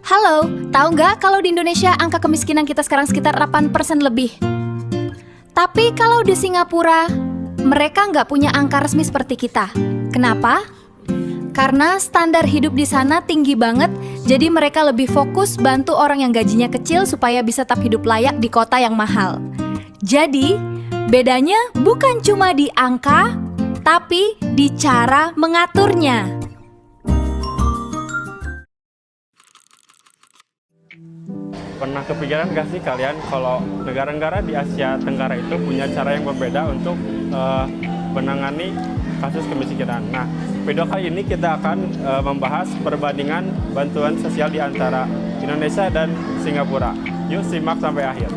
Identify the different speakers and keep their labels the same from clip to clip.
Speaker 1: Halo, tahu nggak kalau di Indonesia angka kemiskinan kita sekarang sekitar 8% lebih? Tapi kalau di Singapura, mereka nggak punya angka resmi seperti kita. Kenapa? Karena standar hidup di sana tinggi banget, jadi mereka lebih fokus bantu orang yang gajinya kecil supaya bisa tetap hidup layak di kota yang mahal. Jadi, bedanya bukan cuma di angka, tapi di cara mengaturnya.
Speaker 2: Pernah kepikiran gak sih kalian kalau negara-negara di Asia Tenggara itu punya cara yang berbeda untuk menangani kasus kemiskinan? Nah, video kali ini kita akan membahas perbandingan bantuan sosial di antara Indonesia dan Singapura. Yuk simak sampai akhir.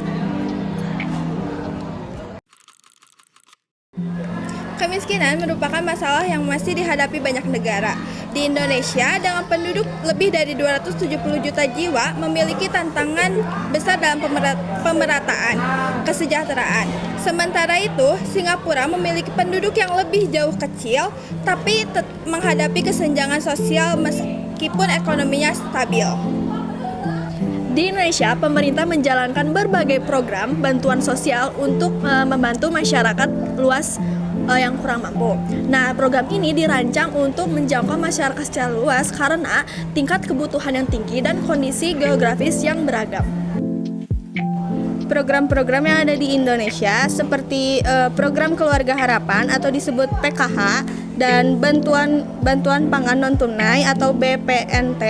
Speaker 3: Kemiskinan merupakan masalah yang masih dihadapi banyak negara. Di Indonesia, dengan penduduk lebih dari 270 juta jiwa, memiliki tantangan besar dalam pemerataan kesejahteraan. Sementara itu, Singapura memiliki penduduk yang lebih jauh kecil, tapi menghadapi kesenjangan sosial meskipun ekonominya stabil.
Speaker 4: Di Indonesia, pemerintah menjalankan berbagai program bantuan sosial untuk membantu masyarakat luas yang kurang mampu. Nah, program ini dirancang untuk menjangkau masyarakat secara luas karena tingkat kebutuhan yang tinggi dan kondisi geografis yang beragam.
Speaker 3: Program-program yang ada di Indonesia seperti program Keluarga Harapan atau disebut PKH dan bantuan pangan non tunai atau BPNT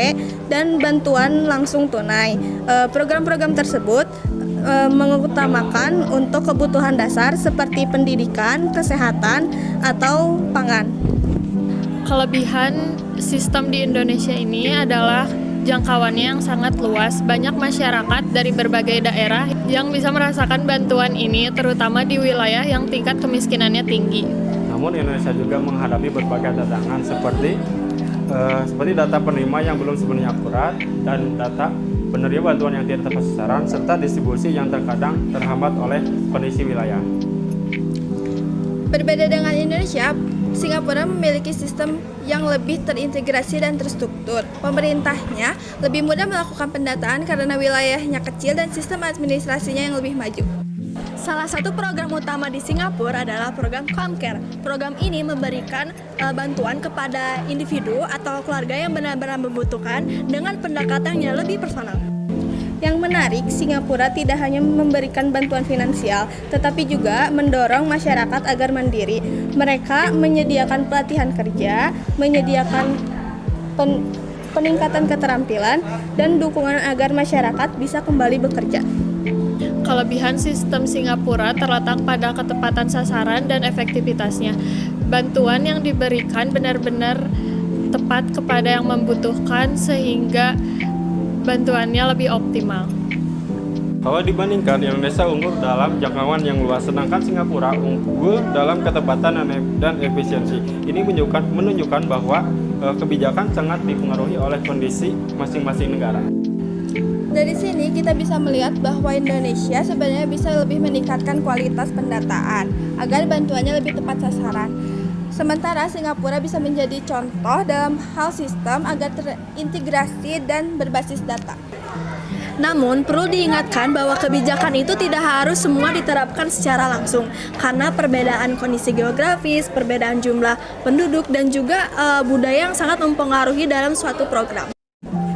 Speaker 3: dan bantuan langsung tunai. Program-program tersebut mengutamakan untuk kebutuhan dasar seperti pendidikan, kesehatan, atau pangan.
Speaker 5: Kelebihan sistem di Indonesia ini adalah jangkauannya yang sangat luas. Banyak masyarakat dari berbagai daerah yang bisa merasakan bantuan ini, terutama di wilayah yang tingkat kemiskinannya tinggi.
Speaker 2: Namun Indonesia juga menghadapi berbagai tantangan seperti data penerima yang belum sepenuhnya akurat dan data penerima bantuan yang tidak tepat sasaran serta distribusi yang terkadang terhambat oleh kondisi wilayah.
Speaker 3: Berbeda dengan Indonesia, Singapura memiliki sistem yang lebih terintegrasi dan terstruktur. Pemerintahnya lebih mudah melakukan pendataan karena wilayahnya kecil dan sistem administrasinya yang lebih maju.
Speaker 4: Salah satu program utama di Singapura adalah program Comcare. Program ini memberikan bantuan kepada individu atau keluarga yang benar-benar membutuhkan dengan pendekatan yang lebih personal.
Speaker 3: Yang menarik, Singapura tidak hanya memberikan bantuan finansial, tetapi juga mendorong masyarakat agar mandiri. Mereka menyediakan pelatihan kerja, menyediakan peningkatan keterampilan, dan dukungan agar masyarakat bisa kembali bekerja.
Speaker 5: Kelebihan sistem Singapura terletak pada ketepatan sasaran dan efektivitasnya. Bantuan yang diberikan benar-benar tepat kepada yang membutuhkan sehingga bantuannya lebih optimal.
Speaker 2: Kalau dibandingkan, Indonesia unggul dalam jangkauan yang luas, sedangkan Singapura unggul dalam ketepatan dan efisiensi. Ini menunjukkan bahwa kebijakan sangat dipengaruhi oleh kondisi masing-masing negara.
Speaker 3: Dari sini kita bisa melihat bahwa Indonesia sebenarnya bisa lebih meningkatkan kualitas pendataan agar bantuannya lebih tepat sasaran. Sementara Singapura bisa menjadi contoh dalam hal sistem agar terintegrasi dan berbasis data.
Speaker 4: Namun, perlu diingatkan bahwa kebijakan itu tidak harus semua diterapkan secara langsung karena perbedaan kondisi geografis, perbedaan jumlah penduduk, dan juga budaya yang sangat mempengaruhi dalam suatu program.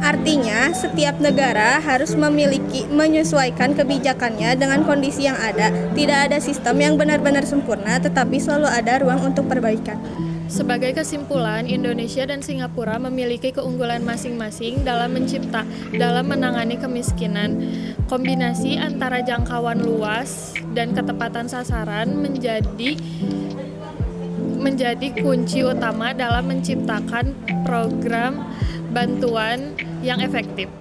Speaker 3: Artinya, setiap negara harus menyesuaikan kebijakannya dengan kondisi yang ada. Tidak ada sistem yang benar-benar sempurna, tetapi selalu ada ruang untuk perbaikan.
Speaker 5: Sebagai kesimpulan, Indonesia dan Singapura memiliki keunggulan masing-masing dalam menangani kemiskinan. Kombinasi antara jangkauan luas dan ketepatan sasaran menjadi kunci utama dalam menciptakan program bantuan yang efektif.